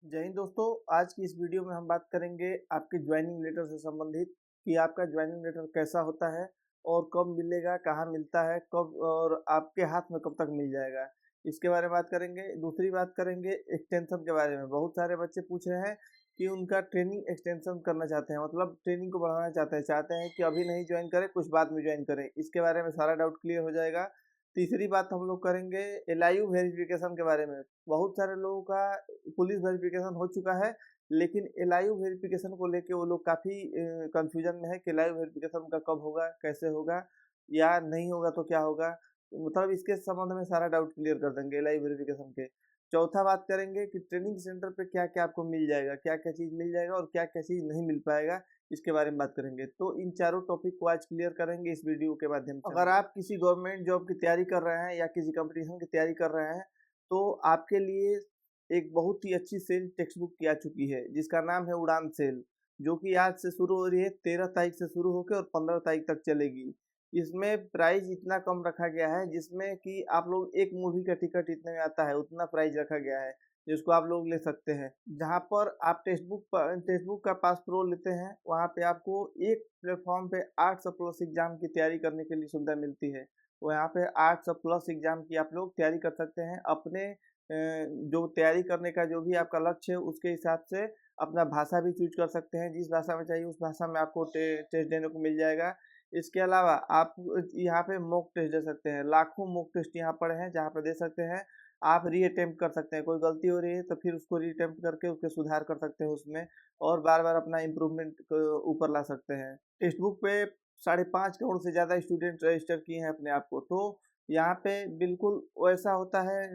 जय हिंद दोस्तों। आज की इस वीडियो में हम बात करेंगे आपके ज्वाइनिंग लेटर से संबंधित कि आपका ज्वाइनिंग लेटर कैसा होता है और कब मिलेगा, कहाँ मिलता है, कब और आपके हाथ में कब तक मिल जाएगा, इसके बारे में बात करेंगे। दूसरी बात करेंगे एक्सटेंशन के बारे में। बहुत सारे बच्चे पूछ रहे हैं कि उनका ट्रेनिंग एक्सटेंशन करना चाहते हैं, मतलब ट्रेनिंग को बढ़ाना चाहते हैं कि अभी नहीं ज्वाइन करें, कुछ बाद में ज्वाइन करें। इसके बारे में सारा डाउट क्लियर हो जाएगा। तीसरी बात हम लोग करेंगे एलआईयू वेरिफिकेशन के बारे में। बहुत सारे लोगों का पुलिस वेरिफिकेशन हो चुका है, लेकिन एलआईयू वेरिफिकेशन को लेके वो लोग काफ़ी कंफ्यूजन में है कि एलआईयू वेरिफिकेशन उनका कब होगा, कैसे होगा, या नहीं होगा तो क्या होगा। मतलब इसके संबंध में सारा डाउट क्लियर कर देंगे एलआईयू वेरिफिकेशन के। चौथा बात करेंगे कि ट्रेनिंग सेंटर पे क्या क्या आपको मिल जाएगा, क्या क्या चीज़ मिल जाएगा और क्या क्या चीज़ नहीं मिल पाएगा, इसके बारे में बात करेंगे। तो इन चारों टॉपिक को आज क्लियर करेंगे इस वीडियो के माध्यम से। अगर आप किसी गवर्नमेंट जॉब की तैयारी कर रहे हैं या किसी कंपटीशन की तैयारी कर रहे हैं, तो आपके लिए एक बहुत ही अच्छी सेल टेक्स्ट बुक की आ चुकी है, जिसका नाम है उड़ान सेल, जो कि आज से शुरू हो रही है। 13 तारीख से शुरू होकर और 15 तारीख तक चलेगी। इसमें प्राइस इतना कम रखा गया है, जिसमें कि आप लोग एक मूवी का टिकट इतने में आता है, उतना प्राइस रखा गया है, जिसको आप लोग ले सकते हैं। जहाँ पर आप टेक्स्ट बुक का पास प्रो लेते हैं, वहाँ पे आपको एक प्लेटफॉर्म पे 800 प्लस एग्जाम की तैयारी करने के लिए सुविधा मिलती है। वो यहाँ पे 800 प्लस एग्जाम की आप लोग तैयारी कर सकते हैं। अपने जो तैयारी करने का जो भी आपका लक्ष्य है, उसके हिसाब से अपना भाषा भी चूज कर सकते हैं। जिस भाषा में चाहिए उस भाषा में आपको टेस्ट देने को मिल जाएगा। इसके अलावा आप यहाँ पे मॉक टेस्ट दे सकते हैं। लाखों मॉक टेस्ट यहाँ पर हैं, जहाँ पर दे सकते हैं। आप री अटेम्प्ट कर सकते हैं, कोई गलती हो रही है तो फिर उसको री अटेम्प्ट करके उसके सुधार कर सकते हैं उसमें, और बार बार अपना इम्प्रूवमेंट को ऊपर ला सकते हैं। टेक्स्ट बुक पे 5.5 करोड़ से ज़्यादा स्टूडेंट रजिस्टर किए हैं अपने आप को। तो यहाँ पे बिल्कुल वैसा होता है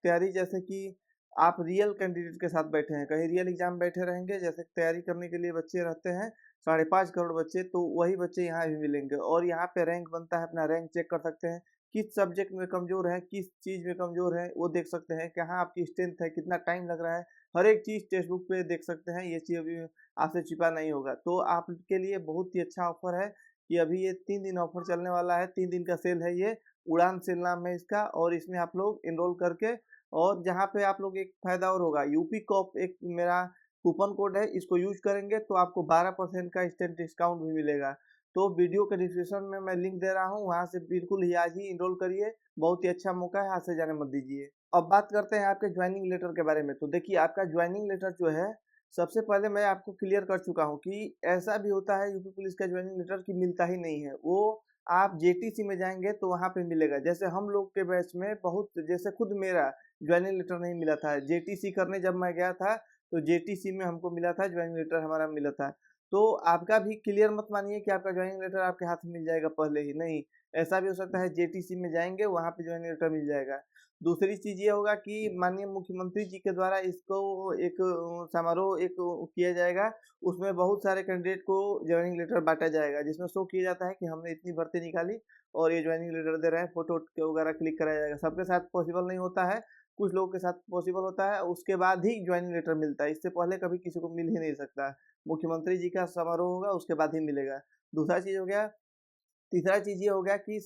तैयारी, जैसे कि आप रियल कैंडिडेट के साथ बैठे हैं, कहीं रियल एग्जाम बैठे रहेंगे। जैसे तैयारी करने के लिए बच्चे रहते हैं 5.5 करोड़ बच्चे, तो वही बच्चे यहाँ भी मिलेंगे। और यहाँ पे रैंक बनता है, अपना रैंक चेक कर सकते हैं, किस सब्जेक्ट में कमज़ोर है, किस चीज़ में कमज़ोर है, वो देख सकते हैं। कहाँ आपकी स्ट्रेंथ है, कितना टाइम लग रहा है, हर एक चीज़ टेक्स्ट बुक पे देख सकते हैं। ये चीज़ अभी आपसे छिपा नहीं होगा। तो आपके लिए बहुत ही अच्छा ऑफर है कि अभी ये 3 दिन ऑफर चलने वाला है। 3 दिन का सेल है ये, उड़ान सेल नाम है इसका। और इसमें आप लोग एनरोल करके, और जहाँ पे आप लोग एक फ़ायदा और होगा, यूपी कॉप एक मेरा कूपन कोड है, इसको यूज़ करेंगे तो आपको 12% का इंस्टेंट डिस्काउंट भी मिलेगा। तो वीडियो के डिस्क्रिप्शन में मैं लिंक दे रहा हूँ, वहाँ से बिल्कुल ही आज ही एनरोल करिए। बहुत ही अच्छा मौका है, हाथ से जाने मत दीजिए। अब बात करते हैं आपके ज्वाइनिंग लेटर के बारे में। तो देखिए, आपका ज्वाइनिंग लेटर जो है, सबसे पहले मैं आपको क्लियर कर चुका हूँ कि ऐसा भी होता है यूपी पुलिस का ज्वाइनिंग लेटर कि मिलता ही नहीं है। वो आप जेटीसी में जाएँगे तो वहाँ पे मिलेगा। जैसे हम लोग के बैच में बहुत, जैसे खुद मेरा ज्वाइनिंग लेटर नहीं मिला था। जेटीसी करने जब मैं गया था, तो जेटीसी में हमको मिला था, ज्वाइनिंग लेटर हमारा मिला था। तो आपका भी क्लियर मत मानिए कि आपका ज्वाइनिंग लेटर आपके हाथ में मिल जाएगा पहले ही, नहीं। ऐसा भी हो सकता है जेटीसी में जाएँगे, वहाँ पे ज्वाइनिंग लेटर मिल जाएगा। दूसरी चीज़ ये होगा कि माननीय मुख्यमंत्री जी के द्वारा इसको एक समारोह एक किया जाएगा। उसमें बहुत सारे कैंडिडेट को ज्वाइनिंग लेटर बाँटा जाएगा, जिसमें शो किया जाता है कि हमने इतनी भर्ती निकाली और ये ज्वाइनिंग लेटर दे रहे हैं। फ़ोटो के वगैरह क्लिक कराया जाएगा। सबके साथ पॉसिबल नहीं होता है, कुछ लोगों के साथ पॉसिबल होता है। उसके बाद ही ज्वाइनिंग लेटर मिलता है, इससे पहले कभी किसी को मिल ही नहीं सकता है। मुख्यमंत्री जी का समारोह होगा, उसके बाद ही मिलेगा। दूसरा चीज़ हो गया, तीसरा चीज़ ये हो गया कि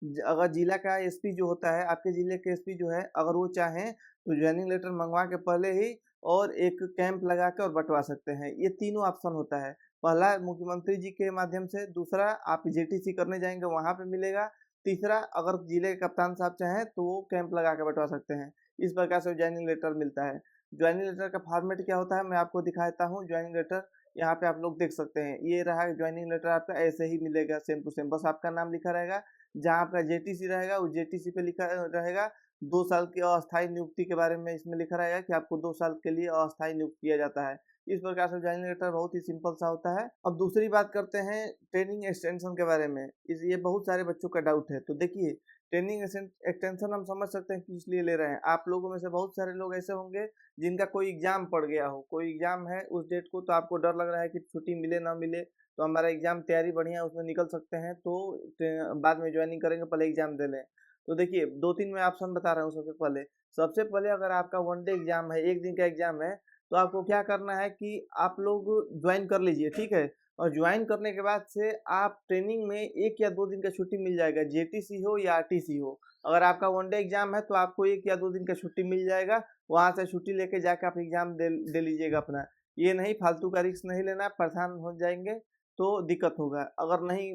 अगर जिला का एसपी जो होता है, आपके जिले के एसपी जो है, अगर वो चाहें तो ज्वाइनिंग लेटर मंगवा के पहले ही और एक कैंप लगा के और बँटवा सकते हैं। ये तीनों ऑप्शन होता है। पहला मुख्यमंत्री जी के माध्यम से, दूसरा आप जेटीसी करने जाएँगे वहाँ पे मिलेगा, तीसरा अगर जिले के कप्तान साहब चाहें तो वो कैंप लगा के बँटवा सकते हैं। इस प्रकार से ज्वाइनिंग लेटर मिलता है। ज्वाइनिंग लेटर का फॉर्मेट क्या होता है, मैं आपको दिखा देता हूँ। ज्वाइनिंग लेटर यहाँ पे आप लोग देख सकते हैं, ये रहा ज्वाइनिंग लेटर आपका, ऐसे ही मिलेगा सेम टू सेम। बस आपका नाम लिखा रहेगा, जहाँ आपका जेटीसी रहेगा उस जेटीसी पे लिखा रहेगा। 2 साल की अस्थायी नियुक्ति के बारे में इसमें लिखा रहेगा कि आपको 2 साल के लिए अस्थायी नियुक्त किया जाता है। इस प्रकार से ज्वाइनिंग लेटर बहुत ही सिंपल सा होता है। अब दूसरी बात करते हैं ट्रेनिंग एक्सटेंशन के बारे में। ये बहुत सारे बच्चों का डाउट है। तो देखिए, ट्रेनिंग एक्सटेंशन हम समझ सकते हैं कि इसलिए ले रहे हैं। आप लोगों में से बहुत सारे लोग ऐसे होंगे जिनका कोई एग्ज़ाम पड़ गया हो, कोई एग्ज़ाम है उस डेट को, तो आपको डर लग रहा है कि छुट्टी मिले ना मिले, तो हमारा एग्ज़ाम तैयारी बढ़िया उसमें निकल सकते हैं, तो बाद में ज्वाइनिंग करेंगे, पहले एग्ज़ाम दे लें। तो देखिए, 2-3 मैं ऑप्शन बता रहा हूँ सबसे पहले। सबसे पहले अगर आपका वन डे एग्ज़ाम है, 1 दिन का एग्ज़ाम है, तो आपको क्या करना है कि आप लोग ज्वाइन कर लीजिए, ठीक है? और ज्वाइन करने के बाद से आप ट्रेनिंग में 1 या 2 दिन का छुट्टी मिल जाएगा, जेटीसी हो या आरटीसी हो। अगर आपका वनडे एग्जाम है तो आपको 1 या 2 दिन का छुट्टी मिल जाएगा, वहाँ से छुट्टी लेके जाके आप एग्जाम दे लीजिएगा अपना। ये नहीं फालतू का रिस्क नहीं लेना, परेशान हो जाएँगे तो दिक्कत होगा अगर नहीं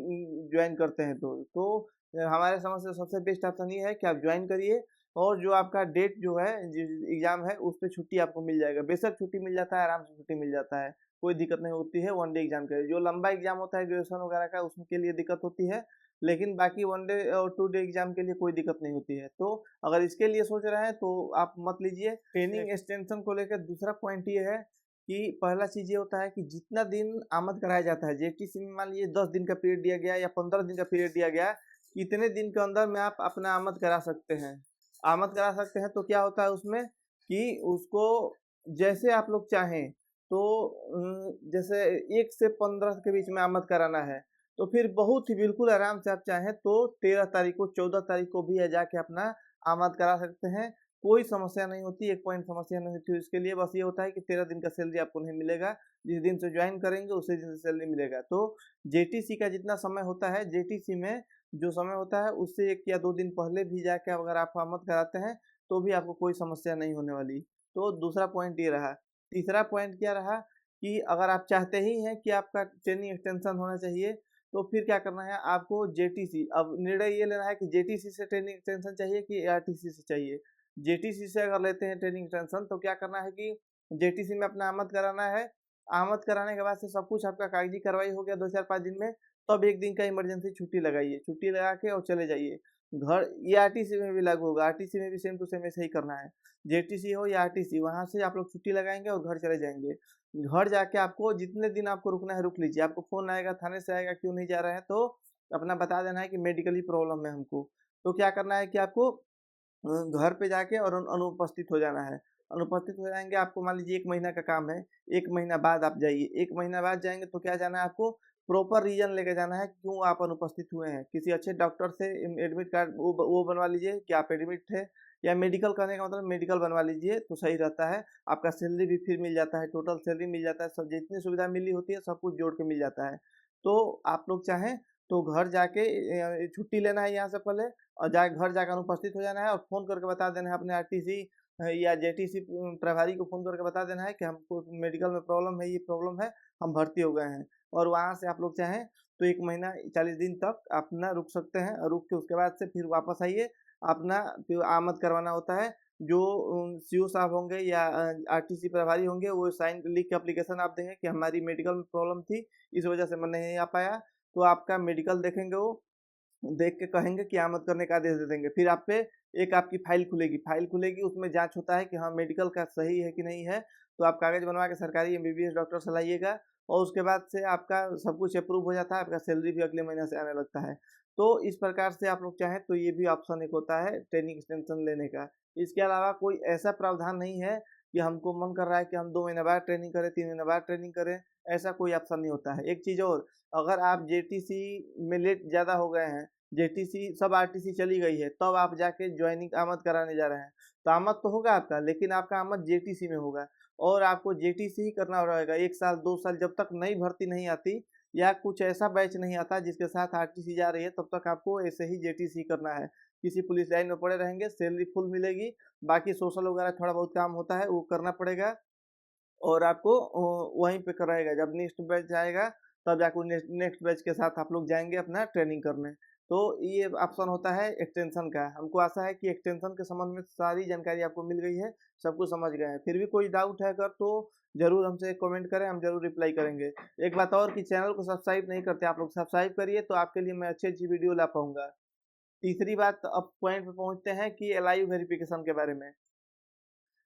जॉइन करते हैं तो। हमारे समझ से सबसे बेस्ट ऑप्शन ये है कि आप जॉइन करिए और जो आपका डेट जो है एग्ज़ाम है उस पे छुट्टी आपको मिल जाएगा। बेशक छुट्टी मिल जाता है, आराम से छुट्टी मिल जाता है, कोई दिक्कत नहीं होती है वन डे एग्ज़ाम के लिए। जो लंबा एग्ज़ाम होता है ग्रेजुएशन वगैरह का उसके लिए दिक्कत होती है, लेकिन बाकी वन डे और 2 डे एग्ज़ाम के लिए कोई दिक्कत नहीं होती है। तो अगर इसके लिए सोच रहे हैं तो आप मत लीजिए। ट्रेनिंग एक्सटेंशन को लेकर दूसरा पॉइंट ये है कि पहला चीज़ ये होता है कि जितना दिन आमद कराया जाता है, जेटीसी में मान लीजिए 10 दिन का पीरियड दिया गया या 15 दिन का पीरियड दिया गया, इतने दिन के अंदर में आप अपना आमद करा सकते हैं। आमद करा सकते हैं तो क्या होता है उसमें कि उसको जैसे आप लोग चाहें तो जैसे 1 से 15 के बीच में आमद कराना है, तो फिर बहुत ही बिल्कुल आराम से आप चाहें तो 13 तारीख को 14 तारीख को भी जाके अपना आमद करा सकते हैं। कोई समस्या नहीं होती, 1 पॉइंट समस्या नहीं होती उसके लिए, बस ये होता है कि 13 दिन का सैलरी आपको नहीं मिलेगा, जिस दिन से ज्वाइन करेंगे उसी दिन से सैलरी मिलेगा। तो जेटीसी का जितना समय होता है, जेटीसी में जो समय होता है उससे 1 या 2 दिन पहले भी जाके अगर आप आमद कराते हैं, तो भी आपको कोई समस्या नहीं होने वाली। तो दूसरा पॉइंट ये रहा। तीसरा पॉइंट क्या रहा कि अगर आप चाहते ही हैं कि आपका ट्रेनिंग एक्सटेंशन होना चाहिए, तो फिर क्या करना है आपको जेटीसी, अब निर्णय ये लेना है कि जेटीसी से ट्रेनिंग एक्सटेंशन चाहिए कि एआरटीसी से चाहिए। जेटीसी से अगर लेते हैं ट्रेनिंग एक्सटेंशन तो क्या करना है कि जेटीसी में अपना आमद कराना है। आमद कराने के बाद से सब कुछ आपका कागजी कार्रवाई हो गया 2, 4, 5 दिन में, तब 1 दिन का इमरजेंसी छुट्टी लगाइए। छुट्टी लगा के और चले जाइए। घर ये आरटीसी में भी लागू होगा, आरटीसी में भी सेम टू सेम ऐसे ही करना है। जेटीसी हो या आरटीसी, वहाँ से आप लोग छुट्टी लगाएँगे और घर चले जाएँगे। घर जाके आपको जितने दिन आपको रुकना है रुक लीजिए। आपको फ़ोन आएगा, थाने से आएगा, क्यों नहीं जा रहे हैं, तो अपना बता देना है कि मेडिकली प्रॉब्लम है हमको। तो क्या करना है कि आपको घर पे जाके और अनुपस्थित हो जाना है। अनुपस्थित हो जाएँगे, आपको मान लीजिए 1 महीना का काम है, 1 महीना बाद आप जाइए। 1 महीना बाद जाएँगे तो क्या जाना है आपको, प्रॉपर रीज़न लेके जाना है क्यों आप अनुपस्थित हुए हैं। किसी अच्छे डॉक्टर से एडमिट कार्ड वो बनवा लीजिए कि आप एडमिट थे, या मेडिकल करने का मतलब मेडिकल बनवा लीजिए तो सही रहता है। आपका सैलरी भी फिर मिल जाता है, टोटल सैलरी मिल जाता है, सब जितनी सुविधा मिली होती है सब कुछ जोड़ के मिल जाता है। तो आप लोग चाहें तो घर जाके छुट्टी लेना है यहाँ से पहले, और घर जाकर अनुपस्थित हो जाना है और फ़ोन करके बता देना है अपने आरटीसी या जेटीसी प्रभारी को फ़ोन करके बता देना है कि हमको मेडिकल में प्रॉब्लम है, ये प्रॉब्लम है, हम भर्ती हो गए हैं। और वहाँ से आप लोग चाहें तो 1 महीना 40 दिन तक अपना रुक सकते हैं, और रुक के उसके बाद से फिर वापस आइए। अपना फिर आमद करवाना होता है। जो सीओ साहब होंगे या आरटीसी प्रभारी होंगे, वो साइन लिख के एप्लीकेशन आप देंगे कि हमारी मेडिकल में प्रॉब्लम थी, इस वजह से मैं नहीं आ पाया। तो आपका मेडिकल देखेंगे वो, देख के कहेंगे कि आमद करने का आदेश दे देंगे। फिर आप पे एक आपकी फाइल खुलेगी, उसमें जाँच होता है कि हाँ, मेडिकल का सही है कि नहीं है। तो आप कागज़ बनवा के सरकारी एमबीबीएस डॉक्टर से लाइएगा, और उसके बाद से आपका सब कुछ अप्रूव हो जाता है, आपका सैलरी भी अगले महीने से आने लगता है। तो इस प्रकार से आप लोग चाहें तो ये भी ऑप्शन एक होता है ट्रेनिंग एक्सटेंशन लेने का। इसके अलावा कोई ऐसा प्रावधान नहीं है कि हमको मन कर रहा है कि हम 2 महीने बाद ट्रेनिंग करें, 3 महीने बाद ट्रेनिंग करें, ऐसा कोई ऑप्शन नहीं होता है। एक चीज़ और, अगर आप जेटीसी में लेट ज़्यादा हो गए हैं, जेटीसी सब आरटीसी चली गई है, तब आप जाके जॉइनिंग आमद कराने जा रहे हैं, तो आमद तो होगा आपका, लेकिन आपका आमद जेटीसी में होगा, और आपको जेटीसी ही करना रहेगा 1 साल 2 साल, जब तक नई भर्ती नहीं आती या कुछ ऐसा बैच नहीं आता जिसके साथ आरटीसी जा रही है, तब तक आपको ऐसे ही जेटीसी करना है। किसी पुलिस लाइन में पड़े रहेंगे, सैलरी फुल मिलेगी, बाकी सोशल वगैरह थोड़ा बहुत काम होता है वो करना पड़ेगा, और आपको वहीं पे कराएगा। जब नेक्स्ट बैच आएगा तब जाके नेक्स्ट बैच के साथ आप लोग जाएँगे अपना ट्रेनिंग करने। तो ये ऑप्शन होता है एक्सटेंशन का। हमको आशा है कि एक्सटेंशन के संबंध में सारी जानकारी आपको मिल गई है, सब कुछ समझ गए हैं। फिर भी कोई डाउट है अगर तो ज़रूर हमसे कमेंट करें, हम ज़रूर रिप्लाई करेंगे। एक बात और कि चैनल को सब्सक्राइब नहीं करते आप लोग, सब्सक्राइब करिए तो आपके लिए मैं अच्छी-अच्छी वीडियो ला पाऊँगा। तीसरी बात, अब पॉइंट पे पहुँचते हैं कि एलआईयू वेरिफिकेशन के बारे में।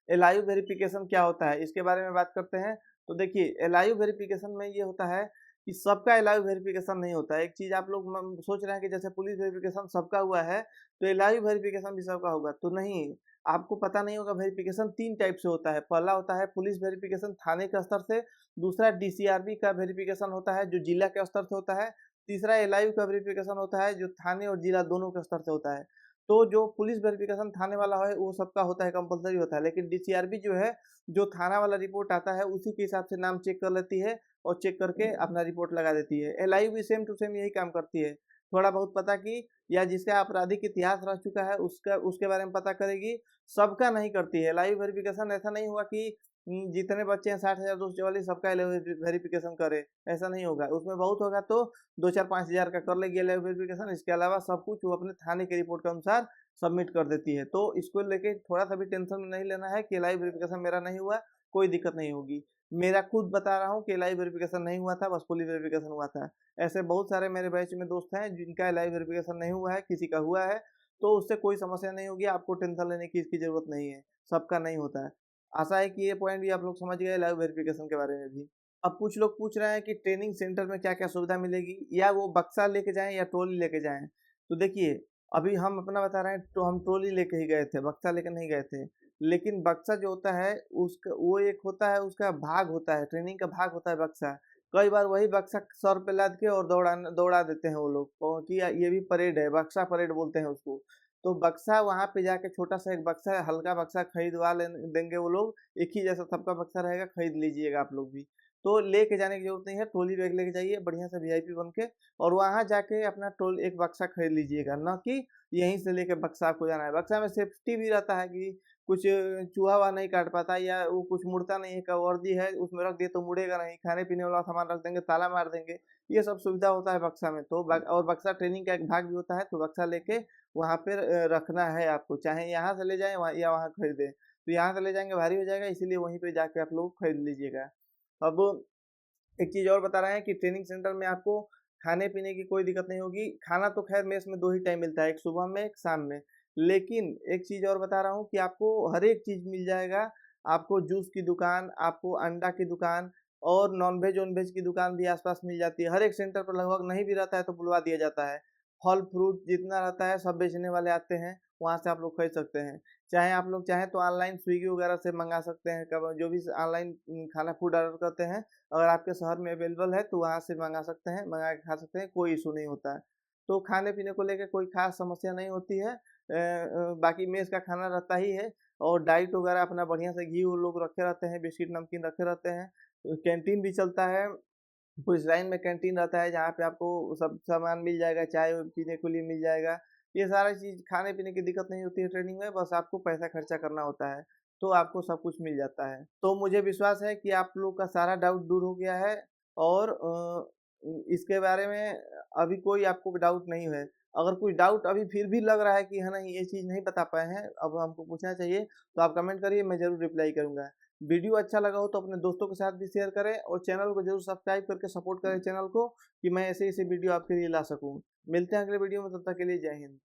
एलआईयू वेरिफिकेशन क्या होता है इसके बारे में बात करते हैं। तो देखिए, एलआईयू वेरिफिकेशन में ये होता है कि सबका एलआईयू वेरिफिकेशन नहीं होता है। एक चीज़ आप लोग सोच रहे हैं कि जैसे पुलिस वेरिफिकेशन सबका हुआ है तो एलआईयू वेरिफिकेशन भी सबका होगा, तो नहीं। आपको पता नहीं होगा, वेरिफिकेशन 3 टाइप से होता है। पहला होता है पुलिस वेरिफिकेशन थाने के स्तर से, दूसरा डीसीआरबी का वेरिफिकेशन होता है जो जिला के स्तर से होता है, तीसरा एलआईयू का वेरिफिकेशन होता है जो थाने और जिला दोनों के स्तर से होता है। तो जो पुलिस वेरिफिकेशन थाने वाला है वो सबका होता है, कंपल्सरी होता है, लेकिन डीसीआरबी जो है, जो थाना वाला रिपोर्ट आता है उसी के हिसाब से नाम चेक कर लेती है और चेक करके अपना रिपोर्ट लगा देती है। एलआईयू भी सेम टू सेम यही काम करती है। थोड़ा बहुत पता की, या जिसका आपराधिक इतिहास रह चुका है उसका उसके बारे में पता करेगी, सबका नहीं करती है। लाइव वेरिफिकेशन ऐसा नहीं हुआ कि जितने बच्चे हैं 60,244 सबका लाइव वेरिफिकेशन करे, ऐसा नहीं होगा। उसमें बहुत होगा तो 2-4-5 हज़ार का कर लेगी लाइव वेरिफिकेशन, इसके अलावा सब कुछ वो अपने थाने की रिपोर्ट के अनुसार सबमिट कर देती है। तो इसको लेके थोड़ा-सा भी टेंशन नहीं लेना है कि लाइव वेरिफिकेशन मेरा नहीं हुआ, कोई दिक्कत नहीं होगी। मेरा खुद बता रहा हूँ कि लाइव वेरिफिकेशन नहीं हुआ था, बस पुलिस वेरिफिकेशन हुआ था। ऐसे बहुत सारे मेरे बैच में दोस्त हैं जिनका लाइव वेरिफिकेशन नहीं हुआ है, किसी का हुआ है, तो उससे कोई समस्या नहीं होगी, आपको टेंशन लेने की इसकी ज़रूरत नहीं है, सबका नहीं होता है। आशा है कि ये पॉइंट भी आप लोग समझ गए लाइव वेरिफिकेशन के बारे में भी। अब कुछ लोग पूछ रहे हैं कि ट्रेनिंग सेंटर में क्या-क्या सुविधा मिलेगी, या वो बक्सा लेके जाएँ या ट्रॉली लेके जाएँ। तो देखिए, अभी हम अपना बता रहे हैं तो हम ट्रॉली लेके ही गए थे, बक्सा लेके नहीं गए थे। लेकिन बक्सा जो होता है उसका वो एक होता है, उसका भाग होता है, ट्रेनिंग का भाग होता है बक्सा। कई बार वही बक्सा सर पे लाद के और दौड़ा देते हैं वो लोग कि ये भी परेड है, बक्सा परेड बोलते हैं उसको। तो बक्सा वहाँ पे जाके छोटा-सा एक बक्सा है, हल्का बक्सा खरीदवा देंगे वो लोग, एक ही जैसा सबका बक्सा रहेगा, खरीद लीजिएगा आप लोग भी। तो लेके जाने की ज़रूरत नहीं है, ट्रॉली बैग लेके जाइए बढ़िया से वीआईपी बन के, और वहाँ जाके अपना एक बक्सा खरीद लीजिएगा, ना कि यहीं से लेके बक्सा आपको जाना है। बक्सा में सेफ्टी भी रहता है कि कुछ चूहा-वूहा नहीं काट पाता, या वो कुछ मुड़ता नहीं है, वर्दी है उसमें रख दिए तो मुड़ेगा नहीं, खाने-पीने वाला सामान रख देंगे, ताला मार देंगे, ये सब सुविधा होता है बक्सा में। तो और बक्सा ट्रेनिंग का एक भाग भी होता है, तो बक्सा लेके वहाँ पे रखना है आपको, चाहे यहाँ से ले जाएँ या वहाँ खरीदें। तो यहाँ से ले जाएँगे भारी हो जाएगा, इसीलिए वहीं पे जाके आप लोग खरीद लीजिएगा। अब एक चीज़ और बता रहे हैं कि ट्रेनिंग सेंटर में आपको खाने-पीने की कोई दिक्कत नहीं होगी। खाना तो ख़ैर मेस में 2 ही टाइम मिलता है, एक सुबह में, एक शाम में। लेकिन एक चीज़ और बता रहा हूँ कि आपको हर एक चीज़ मिल जाएगा। आपको जूस की दुकान, आपको अंडा की दुकान और नॉन-वेज वॉन-वेज की दुकान भी आस-पास मिल जाती है। हर एक सेंटर पर लगभग नहीं भी रहता है तो बुलवा दिया जाता है। फल-फ्रूट जितना रहता है सब बेचने वाले आते हैं, वहाँ से आप लोग खरीद सकते हैं। चाहे आप लोग चाहें तो ऑनलाइन स्विगी वगैरह से मँगा सकते हैं, कब जो भी ऑनलाइन खाना फूड ऑर्डर करते हैं, अगर आपके शहर में अवेलेबल है तो वहाँ से मँगा सकते हैं, मँगा के खा सकते हैं, कोई इश्यू नहीं होता है। तो खाने-पीने को लेके कोई ख़ास समस्या नहीं होती है। बाकी मेस का खाना रहता ही है, और डाइट वगैरह अपना बढ़िया से घी वो लोग रखे रहते हैं, बिस्किट नमकीन रखे रहते हैं। कैंटीन भी चलता है, पुलिस लाइन में कैंटीन रहता है जहाँ पे आपको सब सामान मिल जाएगा, चाय पीने के लिए मिल जाएगा। ये सारा चीज़ खाने-पीने की दिक्कत नहीं होती है ट्रेनिंग में, बस आपको पैसा खर्चा करना होता है, तो आपको सब कुछ मिल जाता है। तो मुझे विश्वास है कि आप लोग का सारा डाउट दूर हो गया है, और इसके बारे में अभी कोई आपको डाउट नहीं है। अगर कोई डाउट अभी फिर भी लग रहा है कि है नहीं ये चीज़ नहीं बता पाए हैं, अब हमको पूछना चाहिए, तो आप कमेंट करिए, मैं ज़रूर रिप्लाई करूँगा। वीडियो अच्छा लगा हो तो अपने दोस्तों के साथ भी शेयर करें, और चैनल को ज़रूर सब्सक्राइब करके सपोर्ट करें चैनल को, कि मैं ऐसे-ऐसे वीडियो आपके लिए ला सकूँ। मिलते हैं अगले वीडियो में, तब तक के लिए जय हिंद।